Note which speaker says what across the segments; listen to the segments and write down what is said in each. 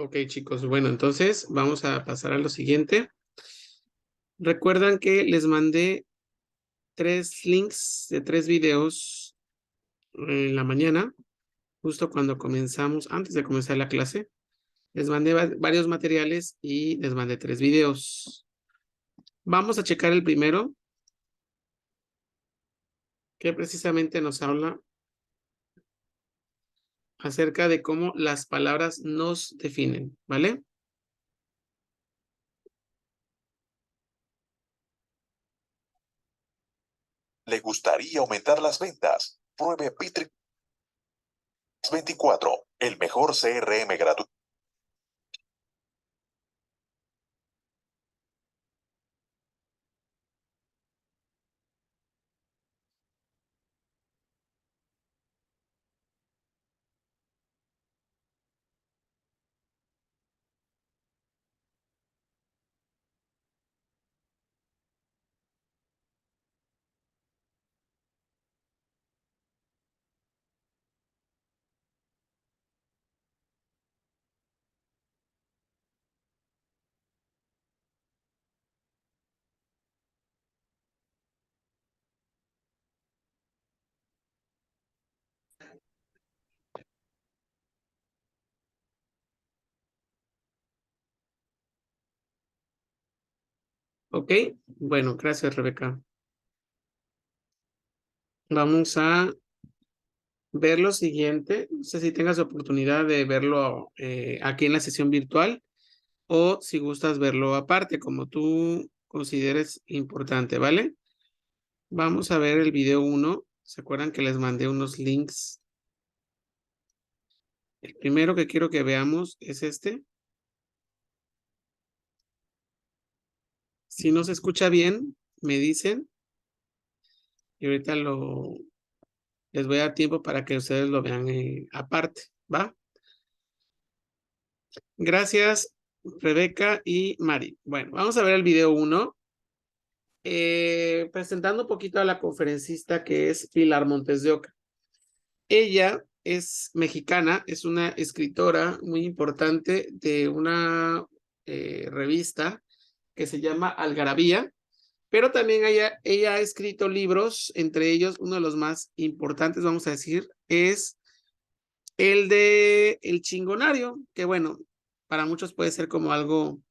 Speaker 1: Ok, chicos, bueno, entonces vamos a pasar a lo siguiente. Recuerdan que les mandé 3 links de 3 videos en la mañana, justo cuando comenzamos, antes de comenzar la clase. Les mandé varios materiales y les mandé 3 videos. Vamos a checar el primero, que precisamente nos habla acerca de cómo las palabras nos definen, ¿vale?
Speaker 2: ¿Le gustaría aumentar las ventas? Pruebe Bitrix 24, el mejor CRM gratuito.
Speaker 1: Ok, bueno, gracias, Rebeca. Vamos a ver lo siguiente. No sé si tengas oportunidad de verlo aquí en la sesión virtual o si gustas verlo aparte, como tú consideres importante, ¿vale? Vamos a ver el video 1. ¿Se acuerdan que les mandé unos links? El primero que quiero que veamos es este. Si no se escucha bien, me dicen y ahorita les voy a dar tiempo para que ustedes lo vean aparte, ¿va? Gracias, Rebeca y Mari. Bueno, vamos a ver el video 1. Presentando un poquito a la conferencista que es Pilar Montes de Oca. Ella es mexicana, es una escritora muy importante de una revista que se llama Algarabía, pero también ella ha escrito libros, entre ellos uno de los más importantes, vamos a decir, es el de El Chingonario, que bueno, para muchos puede ser como algo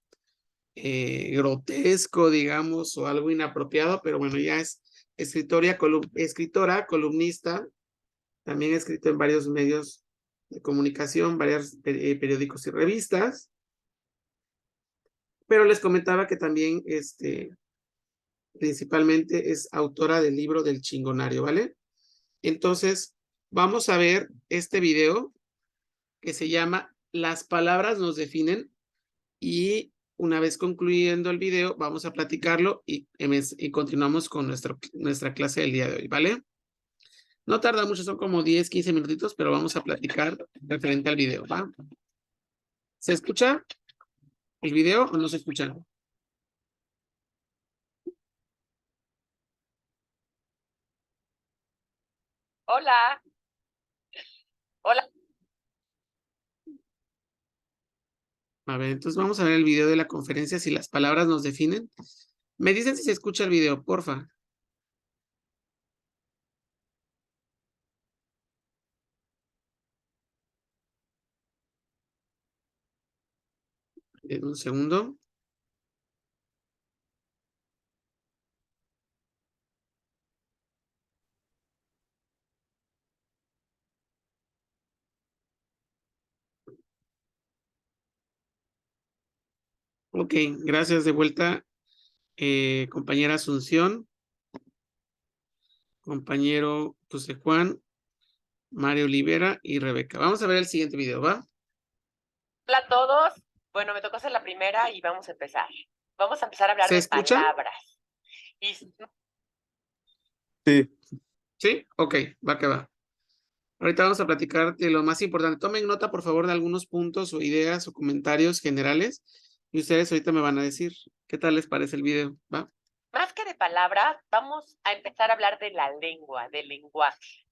Speaker 1: grotesco, digamos, o algo inapropiado, pero bueno, ya es escritora, columnista, también ha escrito en varios medios de comunicación, varios periódicos y revistas, pero les comentaba que también, principalmente es autora del libro del Chingonario, ¿vale? Entonces, vamos a ver este video que se llama Las palabras nos definen y una vez concluyendo el video, vamos a platicarlo y continuamos con nuestra clase del día de hoy, ¿vale? No tarda mucho, son como 10, 15 minutitos, pero vamos a platicar referente al video, ¿va? ¿Se escucha el video o no se escucha?
Speaker 3: Hola, hola.
Speaker 1: A ver, entonces vamos a ver el video de la conferencia, si las palabras nos definen. Me dicen si se escucha el video, porfa. En un segundo. Ok, gracias de vuelta, compañera Asunción, compañero José Juan, Mario Olivera y Rebeca. Vamos a ver el siguiente video, ¿va?
Speaker 3: Hola a todos. Bueno, me tocó hacer la primera y vamos a empezar. Vamos a empezar a hablar
Speaker 1: ¿Se
Speaker 3: de
Speaker 1: escucha?
Speaker 3: palabras. Y
Speaker 1: Sí. ¿Sí? Ok, va que va. Ahorita vamos a platicar de lo más importante. Tomen nota, por favor, de algunos puntos o ideas o comentarios generales y ustedes ahorita me van a decir qué tal les parece el video, ¿va?
Speaker 3: más que de palabras, vamos a empezar a hablar de la lengua, del lenguaje.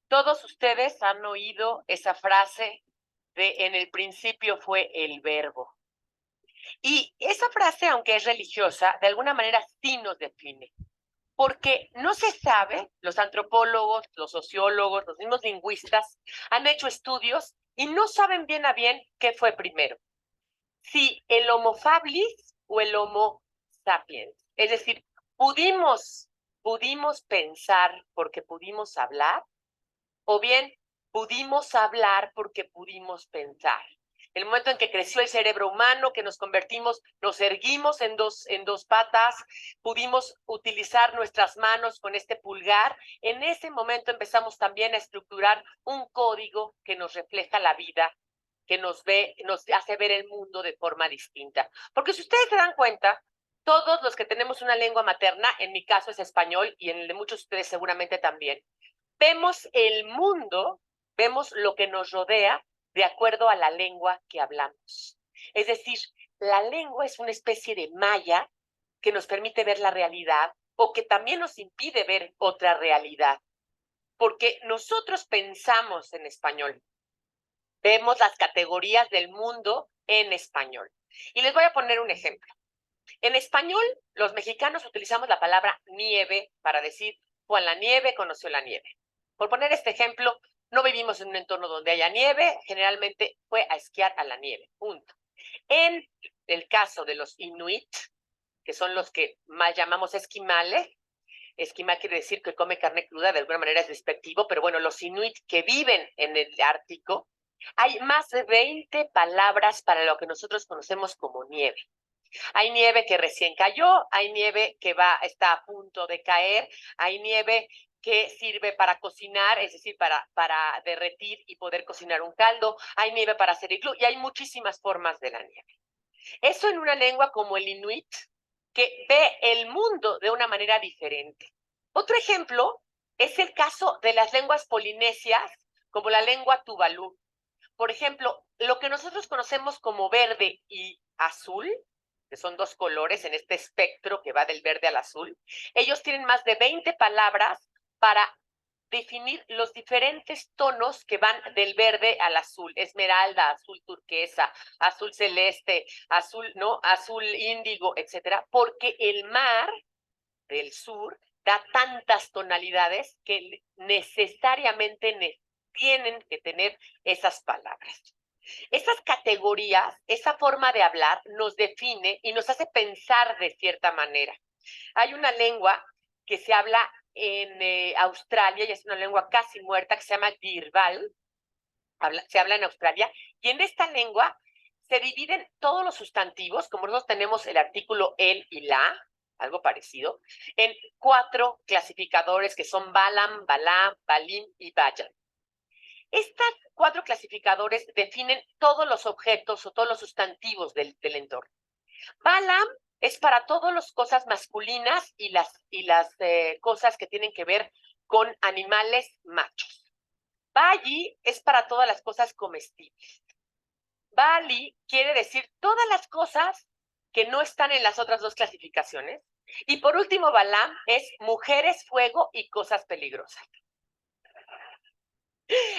Speaker 3: Todos ustedes han oído esa frase de en el principio fue el verbo. Y esa frase, aunque es religiosa, de alguna manera sí nos define. Porque no se sabe, los antropólogos, los sociólogos, los mismos lingüistas han hecho estudios y no saben bien a bien qué fue primero, si el Homo habilis o el Homo sapiens. Es decir, pudimos pensar porque pudimos hablar, o bien pudimos hablar porque pudimos pensar. El momento en que creció el cerebro humano, que nos convertimos, nos erguimos en dos patas, pudimos utilizar nuestras manos con este pulgar, en ese momento empezamos también a estructurar un código que nos refleja la vida, que nos hace ver el mundo de forma distinta. Porque si ustedes se dan cuenta, todos los que tenemos una lengua materna, en mi caso es español y en el de muchos de ustedes seguramente también, vemos el mundo, vemos lo que nos rodea de acuerdo a la lengua que hablamos. Es decir, la lengua es una especie de malla que nos permite ver la realidad o que también nos impide ver otra realidad. Porque nosotros pensamos en español, vemos las categorías del mundo en español. Y les voy a poner un ejemplo. En español, los mexicanos utilizamos la palabra nieve para decir, Juan la nieve conoció la nieve. Por poner este ejemplo, no vivimos en un entorno donde haya nieve, generalmente fue a esquiar a la nieve, punto. En el caso de los inuit, que son los que más llamamos esquimales, esquimal quiere decir que come carne cruda, de alguna manera es despectivo, pero bueno, los inuit que viven en el Ártico, hay más de 20 palabras para lo que nosotros conocemos como nieve. Hay nieve que recién cayó, hay nieve que está a punto de caer, hay nieve que sirve para cocinar, es decir, para derretir y poder cocinar un caldo, hay nieve para hacer iglú y hay muchísimas formas de la nieve. Eso en una lengua como el inuit, que ve el mundo de una manera diferente. Otro ejemplo es el caso de las lenguas polinesias, como la lengua tuvalú. Por ejemplo, lo que nosotros conocemos como verde y azul, que son dos colores en este espectro que va del verde al azul, ellos tienen más de 20 palabras para definir los diferentes tonos que van del verde al azul, esmeralda, azul turquesa, azul celeste, azul índigo, etcétera, porque el mar del sur da tantas tonalidades que necesariamente tienen que tener esas palabras. Esas categorías, esa forma de hablar nos define y nos hace pensar de cierta manera. Hay una lengua que se habla en Australia y es una lengua casi muerta que se llama Dirbal, se habla en Australia, y en esta lengua se dividen todos los sustantivos, como nosotros tenemos el artículo el y la, algo parecido, en 4 clasificadores que son Balam, Balá, Balim y Bayan. Estas 4 clasificadores definen todos los objetos o todos los sustantivos del entorno. Balam es para todas las cosas masculinas y las cosas que tienen que ver con animales machos. Bali es para todas las cosas comestibles. Bali quiere decir todas las cosas que no están en las otras 2 clasificaciones. Y por último, Balam es mujeres, fuego y cosas peligrosas.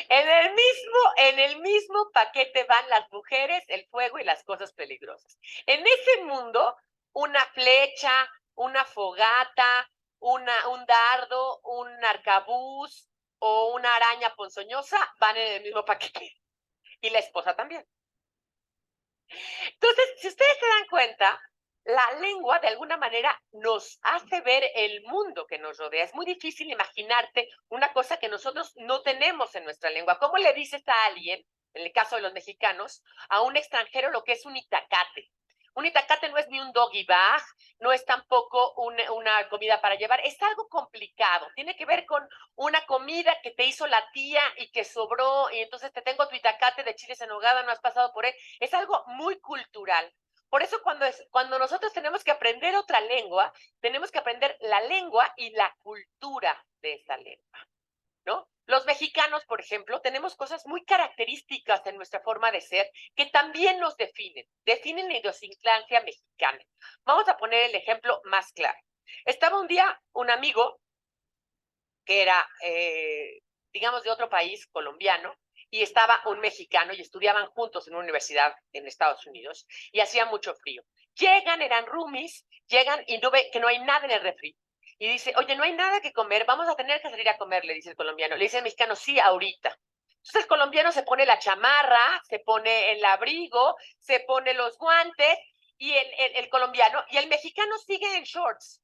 Speaker 3: En el mismo paquete van las mujeres, el fuego y las cosas peligrosas. En ese mundo, una flecha, una fogata, un dardo, un arcabuz o una araña ponzoñosa van en el mismo paquete. Y la esposa también. Entonces, si ustedes se dan cuenta, la lengua de alguna manera nos hace ver el mundo que nos rodea. Es muy difícil imaginarte una cosa que nosotros no tenemos en nuestra lengua. ¿Cómo le dices a alguien, en el caso de los mexicanos, a un extranjero lo que es un itacate? Un itacate no es ni un doggy bag, no es tampoco una comida para llevar, es algo complicado. Tiene que ver con una comida que te hizo la tía y que sobró, y entonces te tengo tu itacate de chiles en nogada, no has pasado por él. Es algo muy cultural. Por eso cuando nosotros tenemos que aprender otra lengua, tenemos que aprender la lengua y la cultura de esa lengua, ¿no? Los mexicanos, por ejemplo, tenemos cosas muy características en nuestra forma de ser que también nos definen la idiosincrasia mexicana. Vamos a poner el ejemplo más claro. Estaba un día un amigo que era, digamos, de otro país, colombiano, y estaba un mexicano y estudiaban juntos en una universidad en Estados Unidos y hacía mucho frío. Llegan, eran roomies, llegan y no ve que no hay nada en el refri. Y dice, oye, no hay nada que comer, vamos a tener que salir a comer, le dice el colombiano. Le dice el mexicano, sí, ahorita. Entonces el colombiano se pone la chamarra, se pone el abrigo, se pone los guantes, y el colombiano, y el mexicano sigue en shorts.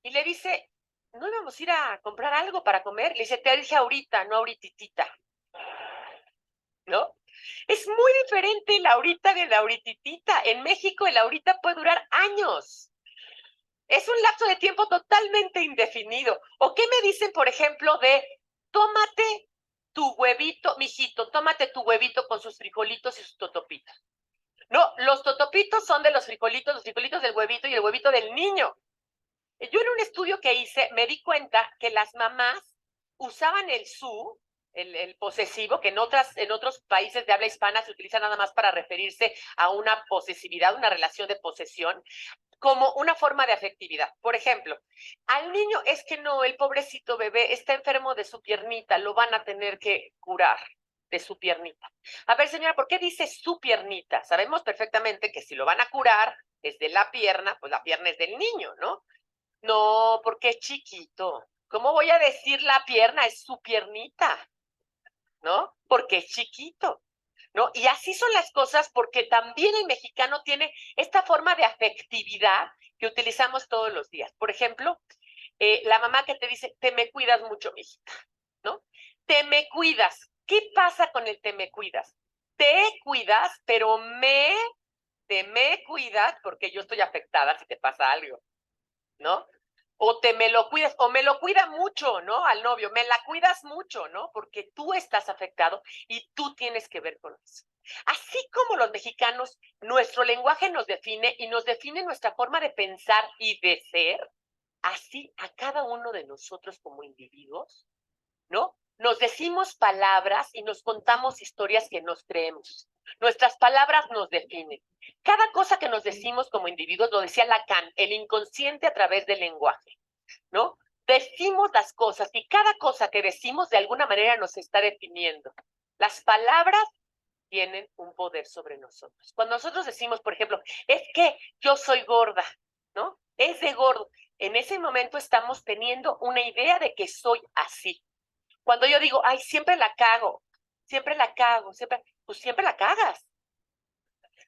Speaker 3: Y le dice, ¿no íbamos a ir a comprar algo para comer? Le dice, te dije ahorita, no ahorititita. ¿No? Es muy diferente el ahorita de la ahorititita. En México el ahorita puede durar años. Es un lapso de tiempo totalmente indefinido. ¿O qué me dicen, por ejemplo, de tómate tu huevito, mijito, tómate tu huevito con sus frijolitos y sus totopitos? No, los totopitos son de los frijolitos del huevito y el huevito del niño. Yo en un estudio que hice me di cuenta que las mamás usaban el su, el posesivo, que en otros países de habla hispana se utiliza nada más para referirse a una posesividad, una relación de posesión, como una forma de afectividad. Por ejemplo, al niño es que no, el pobrecito bebé está enfermo de su piernita, lo van a tener que curar de su piernita. A ver, señora, ¿por qué dice su piernita? Sabemos perfectamente que si lo van a curar desde la pierna, pues la pierna es del niño, ¿no? No, porque es chiquito. ¿Cómo voy a decir la pierna? Es su piernita, ¿no? Porque es chiquito, ¿no? Y así son las cosas porque también el mexicano tiene esta forma de afectividad que utilizamos todos los días. Por ejemplo, la mamá que te dice, te me cuidas mucho, mijita, ¿no? Te me cuidas. ¿Qué pasa con el te me cuidas? Te cuidas, pero te me cuidas porque yo estoy afectada si te pasa algo, ¿no? O te me lo cuidas, o me lo cuida mucho, ¿no? Al novio, me la cuidas mucho, ¿no? Porque tú estás afectado y tú tienes que ver con eso. Así como los mexicanos, nuestro lenguaje nos define y nos define nuestra forma de pensar y de ser, así a cada uno de nosotros como individuos, ¿no? Nos decimos palabras y nos contamos historias que nos creemos. Nuestras palabras nos definen. Cada cosa que nos decimos como individuos, lo decía Lacan, el inconsciente a través del lenguaje, ¿no? Decimos las cosas y cada cosa que decimos de alguna manera nos está definiendo. Las palabras tienen un poder sobre nosotros. Cuando nosotros decimos, por ejemplo, es que yo soy gorda, ¿no? Es de gordo. En ese momento estamos teniendo una idea de que soy así. Cuando yo digo, ay, siempre la cago, pues siempre la cagas.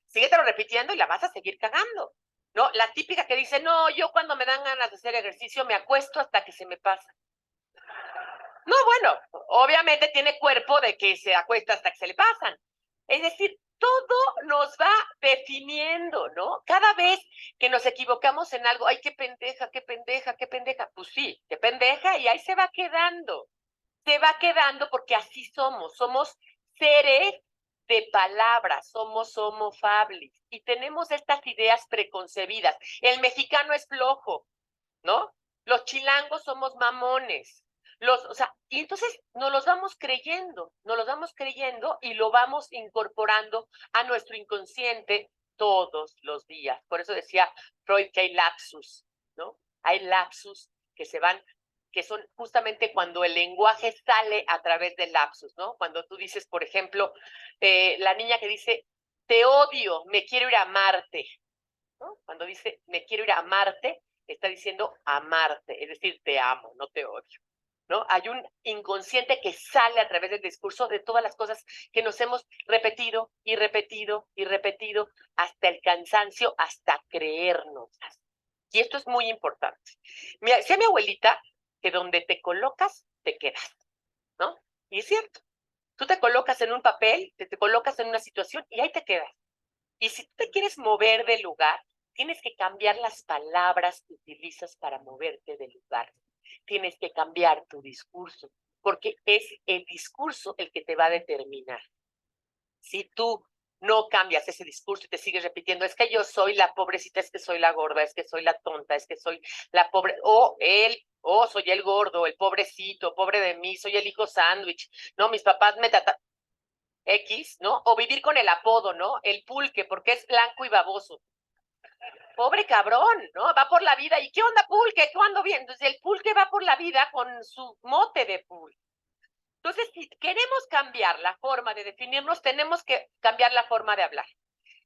Speaker 3: Síguetelo repitiendo y la vas a seguir cagando, ¿no? La típica que dice, no, yo cuando me dan ganas de hacer ejercicio me acuesto hasta que se me pasa. No, bueno, obviamente tiene cuerpo de que se acuesta hasta que se le pasan. Es decir, todo nos va definiendo, ¿no? Cada vez que nos equivocamos en algo, ay, qué pendeja, qué pendeja, qué pendeja. Pues sí, qué pendeja, y ahí se va quedando. Se va quedando porque así somos seres de palabras, somos homofables y tenemos estas ideas preconcebidas. El mexicano es flojo, ¿no? Los chilangos somos mamones. Y entonces nos los vamos creyendo y lo vamos incorporando a nuestro inconsciente todos los días. Por eso decía Freud que hay lapsus, ¿no? Hay lapsus que son justamente cuando el lenguaje sale a través del lapsus, ¿no? Cuando tú dices, por ejemplo, la niña que dice, te odio, me quiero ir a Marte, ¿no? Cuando dice, me quiero ir a Marte, está diciendo amarte, es decir, te amo, no te odio, ¿no? Hay un inconsciente que sale a través del discurso de todas las cosas que nos hemos repetido y repetido y repetido hasta el cansancio, hasta creernos. Y esto es muy importante. Decía mi abuelita que donde te colocas, te quedas, ¿no? Y es cierto. Tú te colocas en un papel, te colocas en una situación y ahí te quedas. Y si tú te quieres mover del lugar, tienes que cambiar las palabras que utilizas para moverte del lugar. Tienes que cambiar tu discurso, porque es el discurso el que te va a determinar. Si tú no cambias ese discurso y te sigues repitiendo, es que yo soy la pobrecita, es que soy la gorda, es que soy la tonta, es que soy la pobre, soy el gordo, el pobrecito, pobre de mí, soy el hijo sándwich, no, mis papás me tratan X, ¿no? O vivir con el apodo, ¿no? El pulque, porque es blanco y baboso. Pobre cabrón, ¿no? Va por la vida, ¿y qué onda pulque? ¿Cuándo bien? Entonces el pulque va por la vida con su mote de pulque. Entonces, si queremos cambiar la forma de definirnos, tenemos que cambiar la forma de hablar.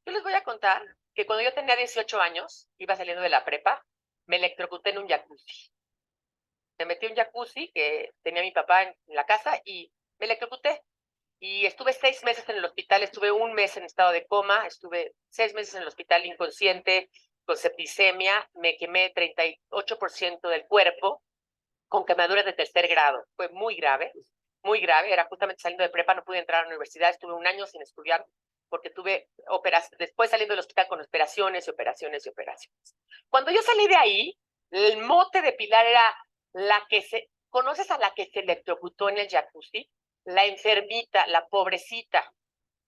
Speaker 3: Yo les voy a contar que cuando yo tenía 18 años, iba saliendo de la prepa, me electrocuté en un jacuzzi. Me metí en un jacuzzi que tenía mi papá en la casa y me electrocuté. Y estuve 6 meses en el hospital, estuve 1 mes en estado de coma, estuve 6 meses en el hospital inconsciente, con septicemia, me quemé 38% del cuerpo, con quemaduras de 3er grado. Fue muy grave, era justamente saliendo de prepa, no pude entrar a la universidad, estuve 1 año sin estudiar, porque tuve después saliendo del hospital con operaciones y operaciones y operaciones. Cuando yo salí de ahí, el mote de Pilar era la que ¿conoces a la que se electrocutó en el jacuzzi? La enfermita, la pobrecita,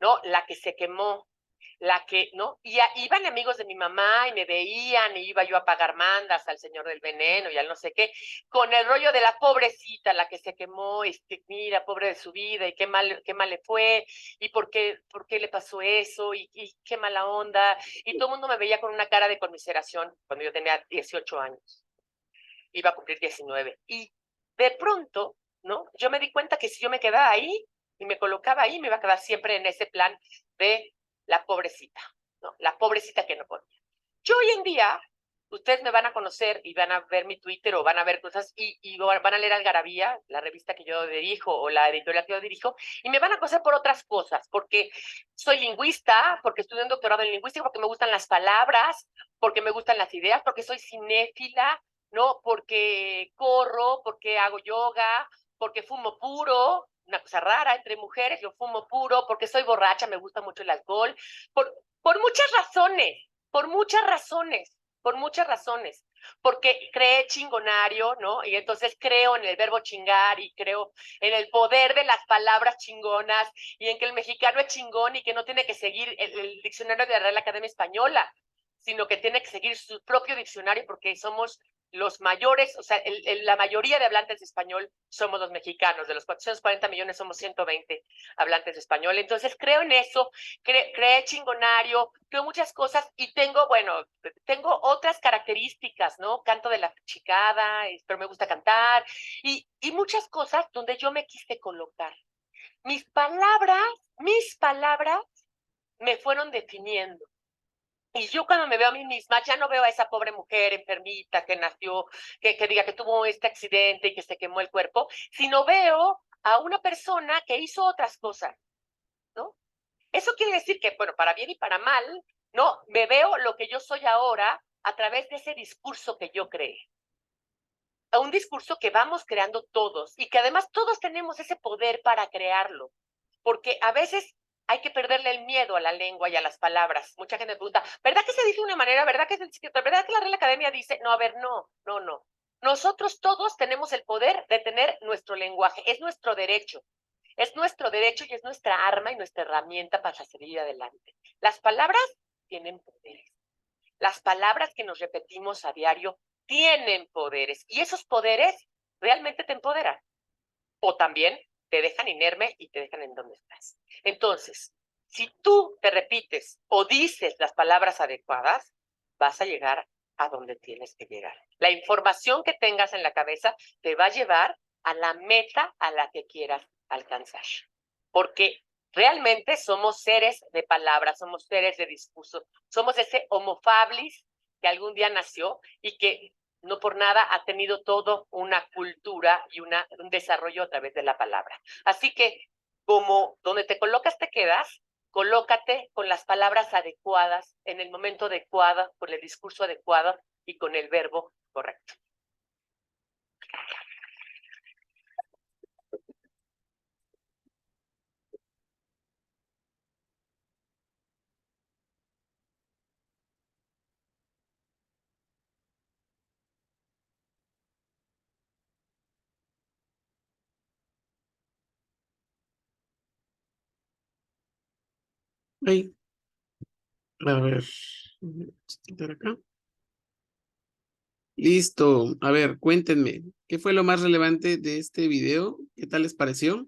Speaker 3: ¿no? La que se quemó, la que, ¿no? Y iban amigos de mi mamá y me veían, y iba yo a pagar mandas al señor del veneno y al no sé qué, con el rollo de la pobrecita, la que se quemó, mira, pobre de su vida, y qué mal le fue, y por qué le pasó eso, y qué mala onda, y todo el mundo me veía con una cara de conmiseración cuando yo tenía 18 años, iba a cumplir 19, y de pronto, ¿no? Yo me di cuenta que si yo me quedaba ahí, y me colocaba ahí, me iba a quedar siempre en ese plan de la pobrecita, ¿no? La pobrecita que no podía. Yo hoy en día, ustedes me van a conocer y van a ver mi Twitter o van a ver cosas y van a leer Algarabía, la revista que yo dirijo o la editorial que yo dirijo, y me van a conocer por otras cosas, porque soy lingüista, porque estudié un doctorado en lingüística, porque me gustan las palabras, porque me gustan las ideas, porque soy cinéfila, ¿no? Porque corro, porque hago yoga, porque fumo puro, una cosa rara entre mujeres, yo fumo puro, porque soy borracha, me gusta mucho el alcohol, por muchas razones, por muchas razones, por muchas razones, porque creé chingonario, ¿no? Y entonces creo en el verbo chingar y creo en el poder de las palabras chingonas y en que el mexicano es chingón y que no tiene que seguir el diccionario de la Real Academia Española, sino que tiene que seguir su propio diccionario porque somos los mayores, o sea, la mayoría de hablantes de español somos los mexicanos, de los 440 millones somos 120 hablantes de español, entonces creo en eso, creé chingonario, creo muchas cosas y tengo otras características, ¿no? Canto de la chicada, pero me gusta cantar y muchas cosas donde yo me quise colocar. Mis palabras me fueron definiendo. Y yo cuando me veo a mí misma, ya no veo a esa pobre mujer enfermita que nació, que diga que tuvo este accidente y que se quemó el cuerpo, sino veo a una persona que hizo otras cosas, ¿no? Eso quiere decir que, bueno, para bien y para mal, ¿no? Me veo lo que yo soy ahora a través de ese discurso que yo creé. A un discurso que vamos creando todos y que además todos tenemos ese poder para crearlo. Porque a veces hay que perderle el miedo a la lengua y a las palabras. Mucha gente me pregunta, ¿verdad que se dice de una manera? ¿Verdad que la Real Academia dice? No, a ver, no. Nosotros todos tenemos el poder de tener nuestro lenguaje. Es nuestro derecho. Es nuestro derecho y es nuestra arma y nuestra herramienta para seguir adelante. Las palabras tienen poderes. Las palabras que nos repetimos a diario tienen poderes. Y esos poderes realmente te empoderan. O también te dejan inerme y te dejan en donde estás. Entonces, si tú te repites o dices las palabras adecuadas, vas a llegar a donde tienes que llegar. La información que tengas en la cabeza te va a llevar a la meta a la que quieras alcanzar. Porque realmente somos seres de palabras, somos seres de discurso, somos ese homo fables que algún día nació y que no por nada ha tenido todo una cultura y un desarrollo a través de la palabra. Así que, como donde te colocas te quedas, colócate con las palabras adecuadas, en el momento adecuado, con el discurso adecuado y con el verbo correcto.
Speaker 1: Ay, a ver, quitar acá. Listo. A ver, cuéntenme, ¿qué fue lo más relevante de este video? ¿Qué tal les pareció?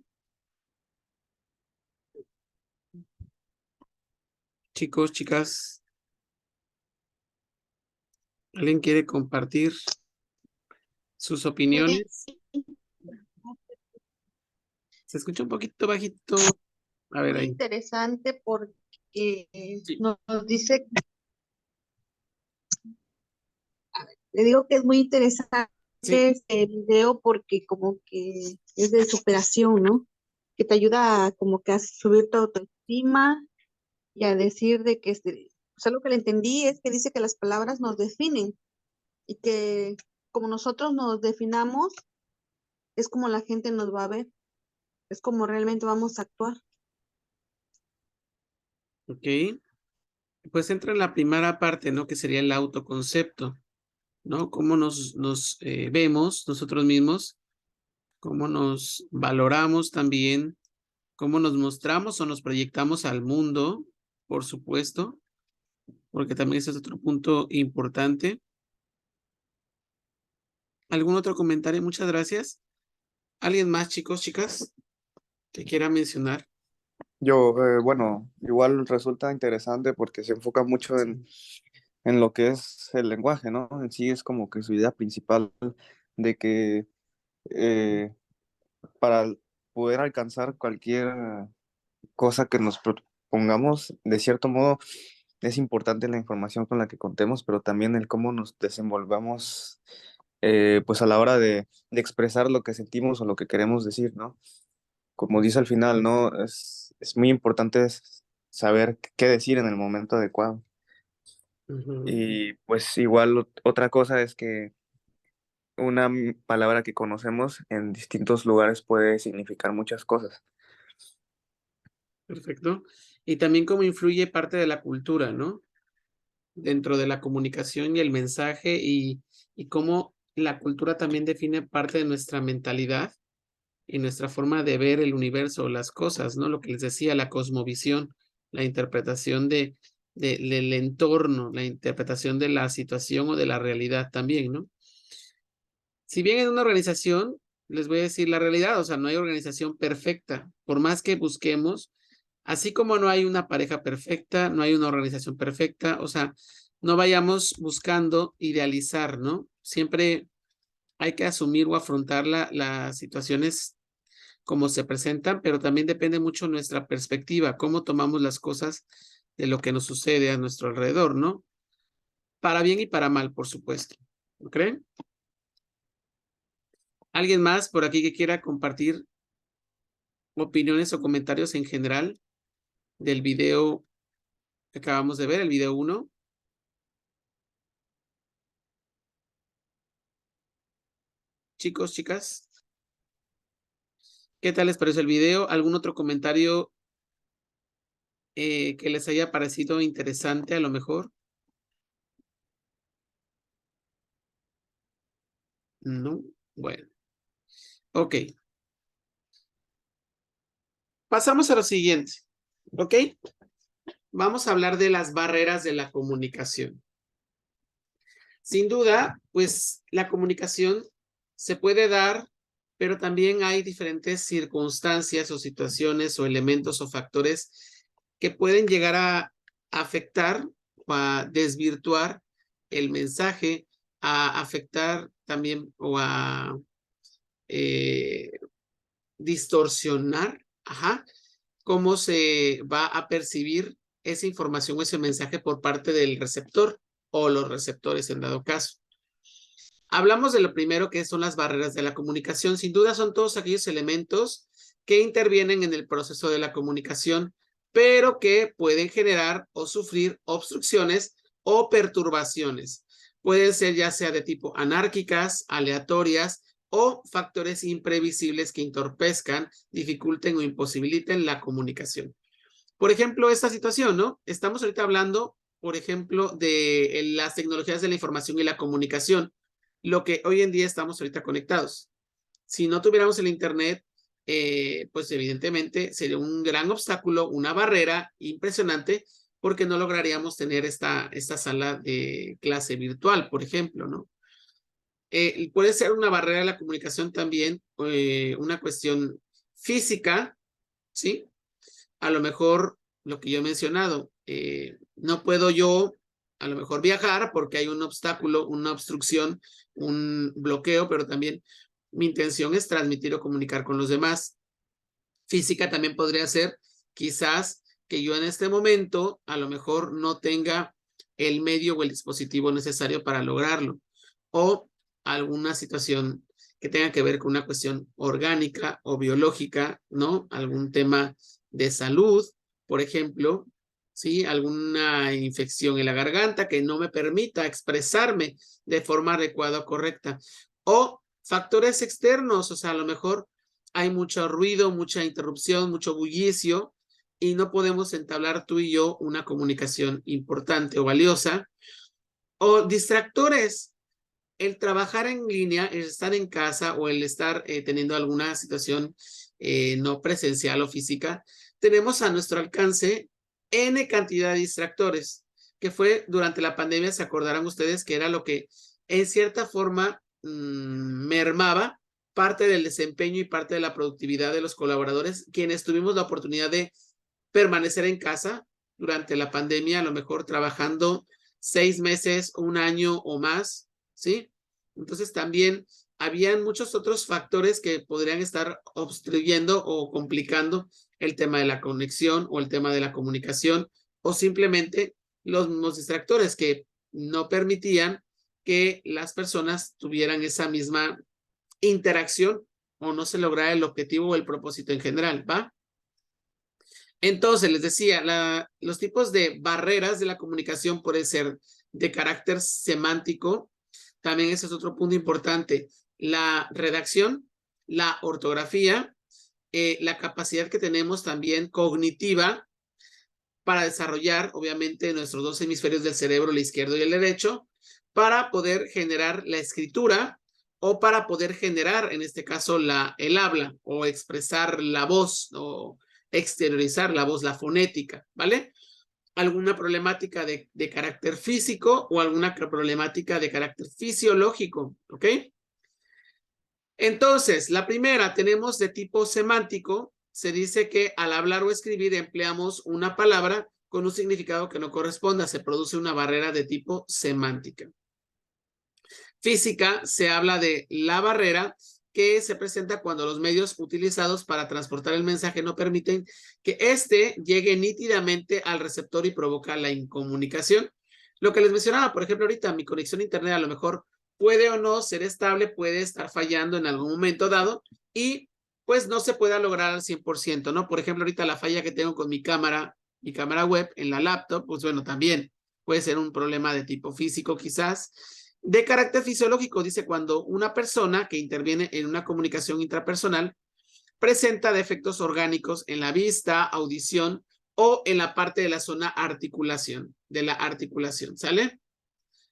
Speaker 1: Chicos, chicas, ¿alguien quiere compartir sus opiniones? Se escucha un poquito bajito. A ver
Speaker 4: Muy
Speaker 1: ahí.
Speaker 4: interesante porque
Speaker 1: Sí.
Speaker 4: nos dice, le digo que es muy interesante
Speaker 1: Sí.
Speaker 4: este video porque como que es de superación, ¿no? Que te ayuda a, como que a subir tu autoestima y a decir de que, o sea, lo que le entendí es que dice que las palabras nos definen y que como nosotros nos definamos, es como la gente nos va a ver, es como realmente vamos a actuar.
Speaker 1: Ok. Pues entra en la primera parte, ¿no? Que sería el autoconcepto, ¿no? Cómo nos vemos nosotros mismos, cómo nos valoramos también, cómo nos mostramos o nos proyectamos al mundo, por supuesto, porque también ese es otro punto importante. ¿Algún otro comentario? Muchas gracias. ¿Alguien más, chicos, chicas, que quiera mencionar?
Speaker 5: Yo, bueno, igual resulta interesante porque se enfoca mucho en lo que es el lenguaje, ¿no? En sí es como que su idea principal de que eh, para poder alcanzar cualquier cosa que nos propongamos, de cierto modo, es importante la información con la que contemos, pero también el cómo nos desenvolvamos, pues a la hora de expresar lo que sentimos o lo que queremos decir, ¿no? Como dice al final, ¿no? Es muy importante saber qué decir en el momento adecuado.
Speaker 1: Ujú.
Speaker 5: Y pues igual otra cosa es que una palabra que conocemos en distintos lugares puede significar muchas cosas.
Speaker 1: Perfecto. Y también cómo influye parte de la cultura, ¿no? Dentro de la comunicación y el mensaje y cómo la cultura también define parte de nuestra mentalidad y nuestra forma de ver el universo o las cosas, ¿no? Lo que les decía, la cosmovisión, la interpretación del entorno, la interpretación de la situación o de la realidad también, ¿no? Si bien en una organización, les voy a decir la realidad, o sea, no hay organización perfecta, por más que busquemos, así como no hay una pareja perfecta, no hay una organización perfecta, o sea, no vayamos buscando idealizar, ¿no? Siempre hay que asumir o afrontar las situaciones como se presentan, pero también depende mucho nuestra perspectiva, cómo tomamos las cosas de lo que nos sucede a nuestro alrededor, ¿no? Para bien y para mal, por supuesto. ¿No creen? ¿Alguien más por aquí que quiera compartir opiniones o comentarios en general del video que acabamos de ver, el video 1? Chicos, chicas, ¿qué tal les pareció el video? ¿Algún otro comentario que les haya parecido interesante a lo mejor? No. Bueno, ok. Pasamos a lo siguiente, ¿ok? Vamos a hablar de las barreras de la comunicación. Sin duda, pues la comunicación se puede dar, pero también hay diferentes circunstancias o situaciones o elementos o factores que pueden llegar a afectar o a desvirtuar el mensaje, a afectar también o a eh, distorsionar, cómo se va a percibir esa información o ese mensaje por parte del receptor o los receptores en dado caso. Hablamos de lo primero que son las barreras de la comunicación. Sin duda son todos aquellos elementos que intervienen en el proceso de la comunicación, pero que pueden generar o sufrir obstrucciones o perturbaciones. Pueden ser ya sea de tipo anárquicas, aleatorias o factores imprevisibles que entorpezcan, dificulten o imposibiliten la comunicación. Por ejemplo, esta situación, ¿no? Estamos ahorita hablando, por ejemplo, de las tecnologías de la información y la comunicación, lo que hoy en día estamos ahorita conectados. Si no tuviéramos el Internet, pues evidentemente sería un gran obstáculo, una barrera impresionante, porque no lograríamos tener esta sala de clase virtual, por ejemplo, ¿no? Puede ser una barrera de la comunicación también, una cuestión física, ¿sí? A lo mejor lo que yo he mencionado, no puedo yo a lo mejor viajar porque hay un obstáculo, una obstrucción, un bloqueo, pero también mi intención es transmitir o comunicar con los demás. Física también podría ser quizás que yo en este momento a lo mejor no tenga el medio o el dispositivo necesario para lograrlo, o alguna situación que tenga que ver con una cuestión orgánica o biológica, ¿no? Algún tema de salud, por ejemplo, ¿sí? Alguna infección en la garganta que no me permita expresarme de forma adecuada o correcta. O factores externos, o sea, a lo mejor hay mucho ruido, mucha interrupción, mucho bullicio, y no podemos entablar tú y yo una comunicación importante o valiosa. O distractores, el trabajar en línea, el estar en casa o el estar teniendo alguna situación no presencial o física, tenemos a nuestro alcance N cantidad de distractores, que fue durante la pandemia, se acordarán ustedes que era lo que en cierta forma mermaba parte del desempeño y parte de la productividad de los colaboradores, quienes tuvimos la oportunidad de permanecer en casa durante la pandemia, a lo mejor trabajando 6 meses, 1 año o más, ¿sí? Entonces también habían muchos otros factores que podrían estar obstruyendo o complicando el tema de la conexión o el tema de la comunicación, o simplemente los mismos distractores que no permitían que las personas tuvieran esa misma interacción o no se lograra el objetivo o el propósito en general, ¿va? Entonces, les decía, los tipos de barreras de la comunicación pueden ser de carácter semántico. También ese es otro punto importante. La redacción, la ortografía, la capacidad que tenemos también cognitiva para desarrollar, obviamente, nuestros dos hemisferios del cerebro, el izquierdo y el derecho, para poder generar la escritura o para poder generar, en este caso, el habla o expresar la voz o exteriorizar la voz, la fonética, ¿vale? Alguna problemática de carácter físico o alguna problemática de carácter fisiológico, ¿ok? Entonces, la primera tenemos de tipo semántico. Se dice que al hablar o escribir empleamos una palabra con un significado que no corresponda. Se produce una barrera de tipo semántica. Física, se habla de la barrera que se presenta cuando los medios utilizados para transportar el mensaje no permiten que éste llegue nítidamente al receptor y provoca la incomunicación. Lo que les mencionaba, por ejemplo, ahorita mi conexión a internet a lo mejor puede o no ser estable, puede estar fallando en algún momento dado y pues no se pueda lograr al 100%, ¿no? Por ejemplo, ahorita la falla que tengo con mi cámara web en la laptop, pues bueno, también puede ser un problema de tipo físico quizás. De carácter fisiológico, dice cuando una persona que interviene en una comunicación intrapersonal presenta defectos orgánicos en la vista, audición o en la parte de la zona articulación, ¿sale?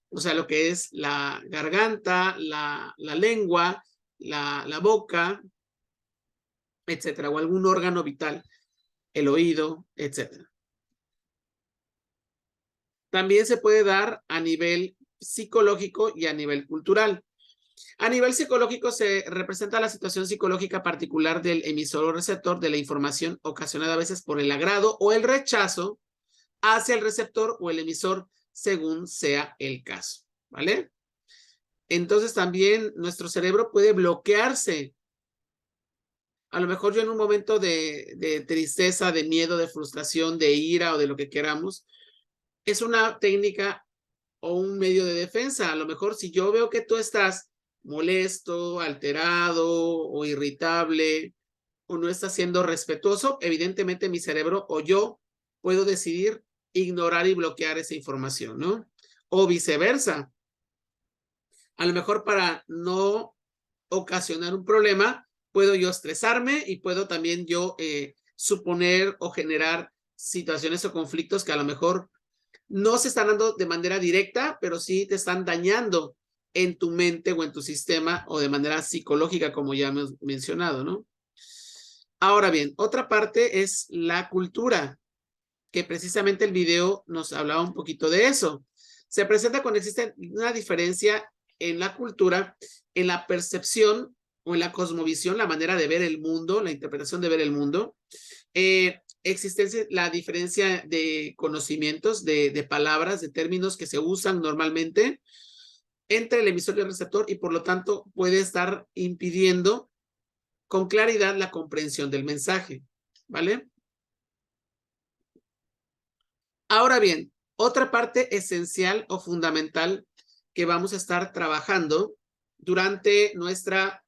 Speaker 1: O sea, lo que es la garganta, la lengua, la boca, etcétera, o algún órgano vital, el oído, etcétera. También se puede dar a nivel psicológico y a nivel cultural. A nivel psicológico se representa la situación psicológica particular del emisor o receptor de la información ocasionada a veces por el agrado o el rechazo hacia el receptor o el emisor según sea el caso, ¿vale? Entonces también nuestro cerebro puede bloquearse. A lo mejor yo en un momento de tristeza, de miedo, de frustración, de ira o de lo que queramos, es una técnica o un medio de defensa. A lo mejor si yo veo que tú estás molesto, alterado o irritable o no estás siendo respetuoso, evidentemente mi cerebro o yo puedo decidir ignorar y bloquear esa información, ¿no? O viceversa. A lo mejor para no ocasionar un problema, puedo yo estresarme y puedo también yo suponer o generar situaciones o conflictos que a lo mejor no se están dando de manera directa, pero sí te están dañando en tu mente o en tu sistema o de manera psicológica, como ya hemos mencionado, ¿no? Ahora bien, otra parte es la cultura, que precisamente el video nos hablaba un poquito de eso. Se presenta cuando existe una diferencia en la cultura, en la percepción o en la cosmovisión, la manera de ver el mundo, la interpretación de ver el mundo. Existe la diferencia de conocimientos, de palabras, de términos que se usan normalmente entre el emisor y el receptor y por lo tanto puede estar impidiendo con claridad la comprensión del mensaje. ¿vale? Ahora bien, otra parte esencial o fundamental que vamos a estar trabajando durante nuestra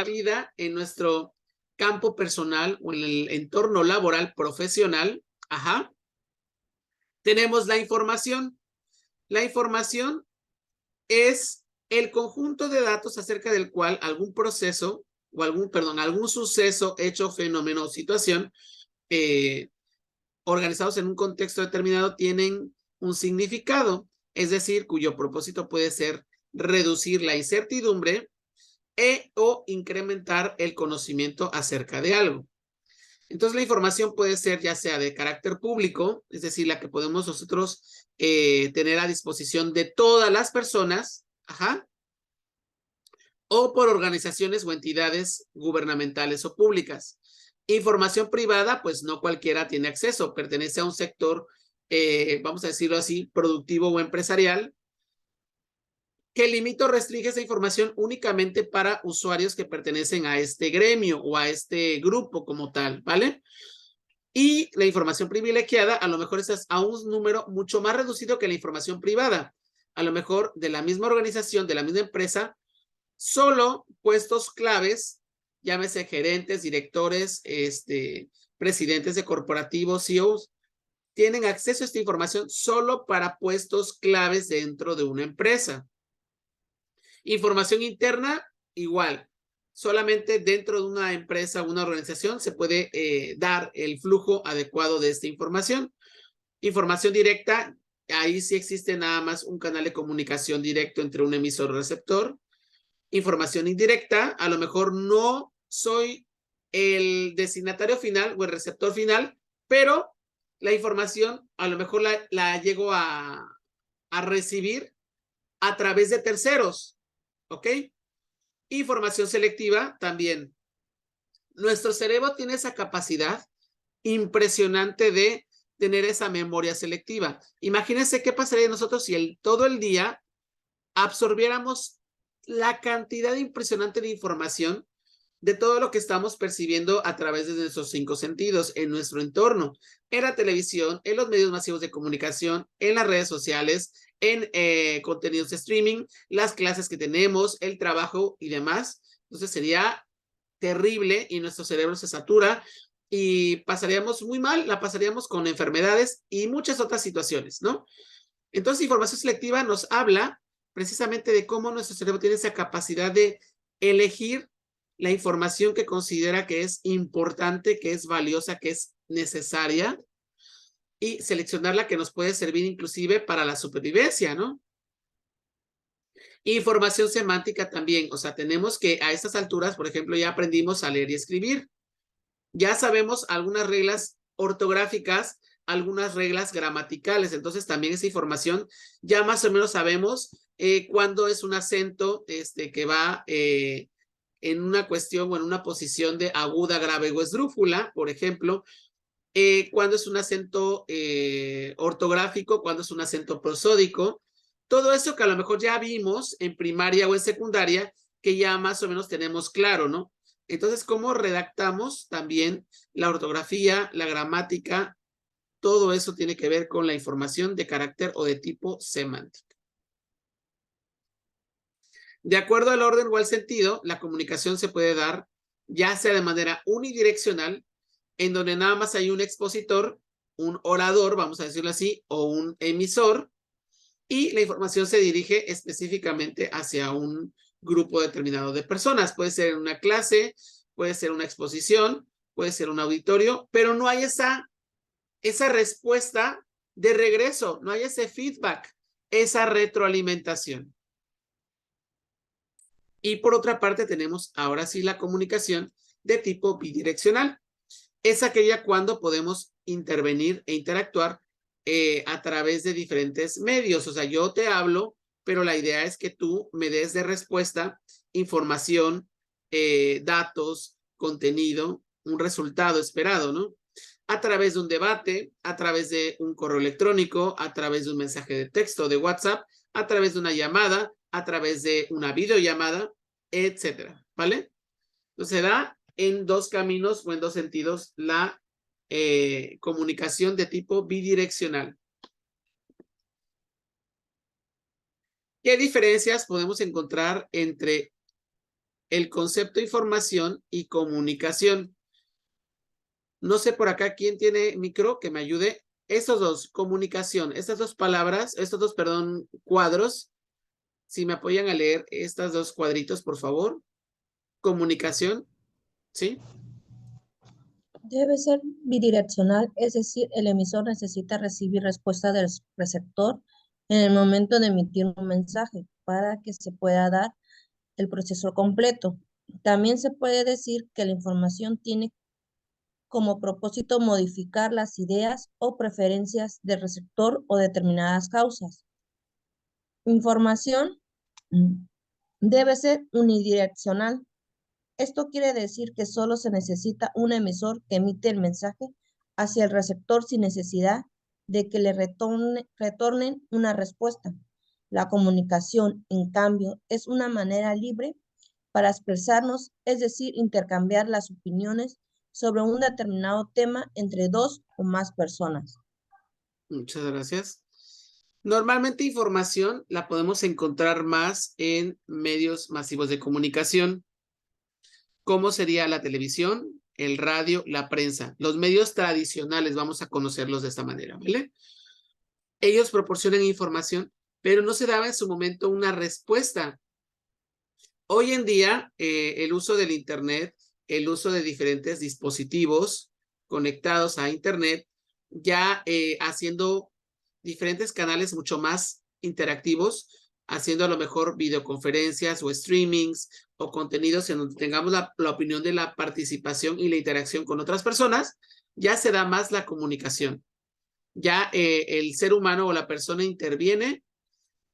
Speaker 1: vida, en nuestro campo personal o en el entorno laboral profesional, tenemos la información. La información es el conjunto de datos acerca del cual algún proceso o algún suceso, hecho, fenómeno o situación organizados en un contexto determinado tienen un significado, es decir, cuyo propósito puede ser reducir la incertidumbre o incrementar el conocimiento acerca de algo. Entonces, la información puede ser ya sea de carácter público, es decir, la que podemos nosotros tener a disposición de todas las personas, o por organizaciones o entidades gubernamentales o públicas. Información privada, pues no cualquiera tiene acceso, pertenece a un sector, vamos a decirlo así, productivo o empresarial, que limita o restringe esa información únicamente para usuarios que pertenecen a este gremio o a este grupo como tal, ¿vale? Y la información privilegiada a lo mejor es a un número mucho más reducido que la información privada. A lo mejor de la misma organización, de la misma empresa, solo puestos claves, llámese gerentes, directores, presidentes de corporativos, CEOs, tienen acceso a esta información solo para puestos claves dentro de una empresa. Información interna, igual. Solamente dentro de una empresa o una organización se puede dar el flujo adecuado de esta información. Información directa, ahí sí existe nada más un canal de comunicación directo entre un emisor y receptor. Información indirecta, a lo mejor no soy el destinatario final o el receptor final, pero la información a lo mejor la llego a recibir a través de terceros, ¿ok? Información selectiva también. Nuestro cerebro tiene esa capacidad impresionante de tener esa memoria selectiva. Imagínense qué pasaría nosotros si todo el día absorbiéramos la cantidad impresionante de información de todo lo que estamos percibiendo a través de nuestros 5 sentidos en nuestro entorno, en la televisión, en los medios masivos de comunicación, en las redes sociales, en contenidos de streaming, las clases que tenemos, el trabajo y demás. Entonces sería terrible y nuestro cerebro se satura y pasaríamos muy mal, la pasaríamos con enfermedades y muchas otras situaciones, ¿no? Entonces, información selectiva nos habla precisamente de cómo nuestro cerebro tiene esa capacidad de elegir la información que considera que es importante, que es valiosa, que es necesaria, y seleccionar la que nos puede servir inclusive para la supervivencia, ¿no? Información semántica también, o sea, tenemos que a estas alturas, por ejemplo, ya aprendimos a leer y escribir. Ya sabemos algunas reglas ortográficas, algunas reglas gramaticales, entonces también esa información ya más o menos sabemos cuándo es un acento que va en una cuestión o en una posición de aguda, grave o esdrújula, por ejemplo, cuándo es un acento ortográfico, cuándo es un acento prosódico, todo eso que a lo mejor ya vimos en primaria o en secundaria, que ya más o menos tenemos claro, ¿no? Entonces, ¿cómo redactamos también la ortografía, la gramática? Todo eso tiene que ver con la información de carácter o de tipo semántico. De acuerdo al orden o al sentido, la comunicación se puede dar ya sea de manera unidireccional, en donde nada más hay un expositor, un orador, vamos a decirlo así, o un emisor, y la información se dirige específicamente hacia un grupo determinado de personas. Puede ser en una clase, puede ser una exposición, puede ser un auditorio, pero no hay esa respuesta de regreso, no hay ese feedback, esa retroalimentación. Y por otra parte tenemos ahora sí la comunicación de tipo bidireccional. Es aquella cuando podemos intervenir e interactuar a través de diferentes medios. O sea, yo te hablo, pero la idea es que tú me des de respuesta información, datos, contenido, un resultado esperado, ¿no? A través de un debate, a través de un correo electrónico, a través de un mensaje de texto de WhatsApp, a través de una llamada, a través de una videollamada, etcétera, ¿vale? Entonces, se da en dos caminos o en dos sentidos la comunicación de tipo bidireccional. ¿Qué diferencias podemos encontrar entre el concepto información y comunicación? No sé por acá quién tiene micro que me ayude. Estos dos, comunicación, estas dos palabras, estos dos, perdón, cuadros, si me apoyan a leer estos dos cuadritos, por favor. Comunicación, ¿sí?
Speaker 6: Debe ser bidireccional, es decir, el emisor necesita recibir respuesta del receptor en el momento de emitir un mensaje para que se pueda dar el proceso completo. También se puede decir que la información tiene como propósito modificar las ideas o preferencias del receptor o determinadas causas. Información debe ser unidireccional. Esto quiere decir que solo se necesita un emisor que emite el mensaje hacia el receptor sin necesidad de que le retornen una respuesta. La comunicación, en cambio, es una manera libre para expresarnos, es decir, intercambiar las opiniones sobre un determinado tema entre dos o más personas.
Speaker 1: Muchas gracias. Normalmente información la podemos encontrar más en medios masivos de comunicación, como sería la televisión, el radio, la prensa. Los medios tradicionales vamos a conocerlos de esta manera, ¿vale? Ellos proporcionan información, pero no se daba en su momento una respuesta. Hoy en día, el uso del Internet, el uso de diferentes dispositivos conectados a Internet, ya haciendo diferentes canales mucho más interactivos, haciendo a lo mejor videoconferencias o streamings o contenidos en donde tengamos la opinión de la participación y la interacción con otras personas, ya se da más la comunicación. Ya el ser humano o la persona interviene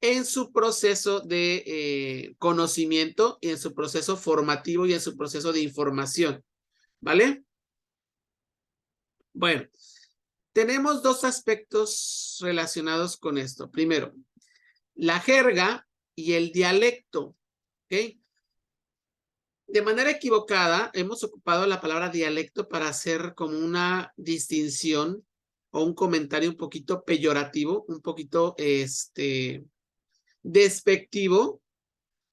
Speaker 1: en su proceso de conocimiento y en su proceso formativo y en su proceso de información, ¿vale? Bueno, tenemos dos aspectos relacionados con esto. Primero, la jerga y el dialecto, ¿ok? De manera equivocada, hemos ocupado la palabra dialecto para hacer como una distinción o un comentario un poquito peyorativo, un poquito despectivo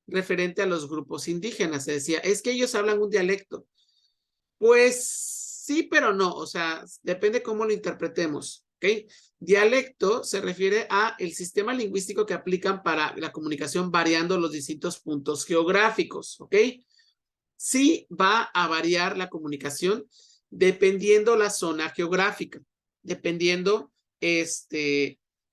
Speaker 1: referente a los grupos indígenas. Se decía, es que ellos hablan un dialecto. Pues sí, pero no, o sea, depende cómo lo interpretemos, ¿ok? Dialecto se refiere a el sistema lingüístico que aplican para la comunicación variando los distintos puntos geográficos, ¿ok? Sí va a variar la comunicación dependiendo la zona geográfica, dependiendo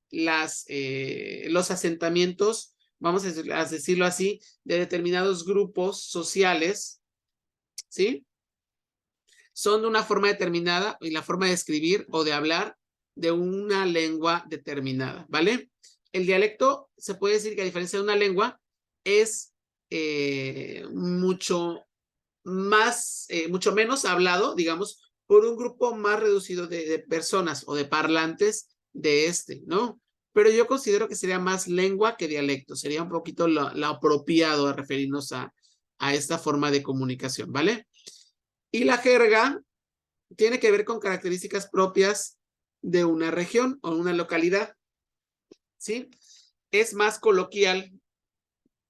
Speaker 1: los asentamientos, vamos a decirlo así, de determinados grupos sociales, ¿sí? Son de una forma determinada y la forma de escribir o de hablar de una lengua determinada, ¿vale? El dialecto se puede decir que a diferencia de una lengua es mucho menos hablado, digamos, por un grupo más reducido de personas o de parlantes de ¿no? Pero yo considero que sería más lengua que dialecto, sería un poquito lo apropiado a referirnos a esta forma de comunicación, ¿vale? Y la jerga tiene que ver con características propias de una región o una localidad, ¿sí? Es más coloquial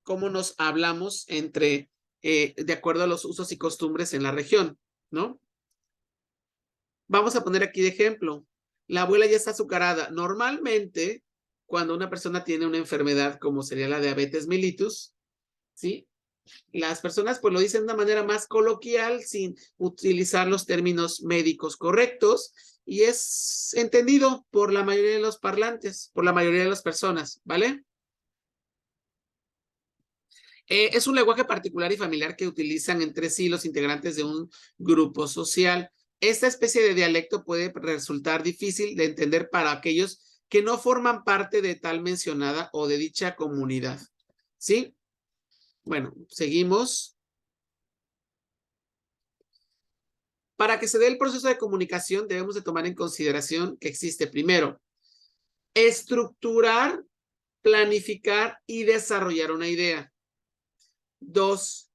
Speaker 1: cómo nos hablamos entre de acuerdo a los usos y costumbres en la región, ¿no? Vamos a poner aquí de ejemplo. La abuela ya está azucarada. Normalmente, cuando una persona tiene una enfermedad como sería la diabetes mellitus, ¿sí? Las personas pues lo dicen de una manera más coloquial, sin utilizar los términos médicos correctos, y es entendido por la mayoría de los parlantes, por la mayoría de las personas, ¿vale? Es un lenguaje particular y familiar que utilizan entre sí los integrantes de un grupo social. Esta especie de dialecto puede resultar difícil de entender para aquellos que no forman parte de tal mencionada o de dicha comunidad. ¿Sí? Bueno, seguimos. Para que se dé el proceso de comunicación, debemos de tomar en consideración que existe primero, estructurar, planificar y desarrollar una idea. 2,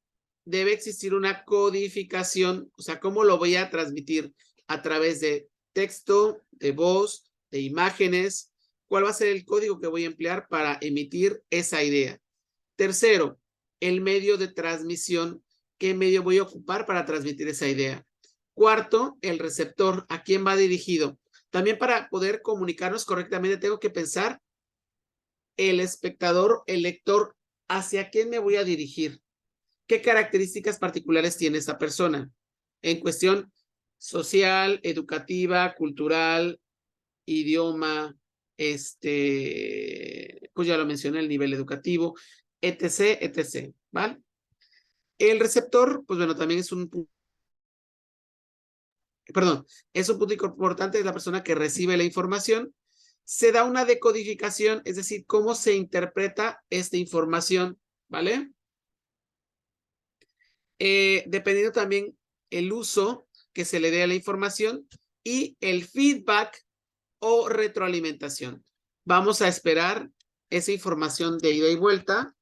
Speaker 1: debe existir una codificación, o sea, ¿cómo lo voy a transmitir? A través de texto, de voz, de imágenes. ¿Cuál va a ser el código que voy a emplear para emitir esa idea? Tercero, el medio de transmisión. ¿Qué medio voy a ocupar para transmitir esa idea? Cuarto, el receptor. ¿A quién va dirigido? También para poder comunicarnos correctamente tengo que pensar el espectador, el lector, ¿hacia quién me voy a dirigir? ¿Qué características particulares tiene esta persona? En cuestión social, educativa, cultural, idioma, pues ya lo mencioné, el nivel educativo, etc., etc., ¿vale? El receptor, pues bueno, también es un punto importante, es la persona que recibe la información. Se da una decodificación, es decir, cómo se interpreta esta información, ¿vale? Dependiendo también el uso que se le dé a la información y el feedback o retroalimentación. Vamos a esperar esa información de ida y vuelta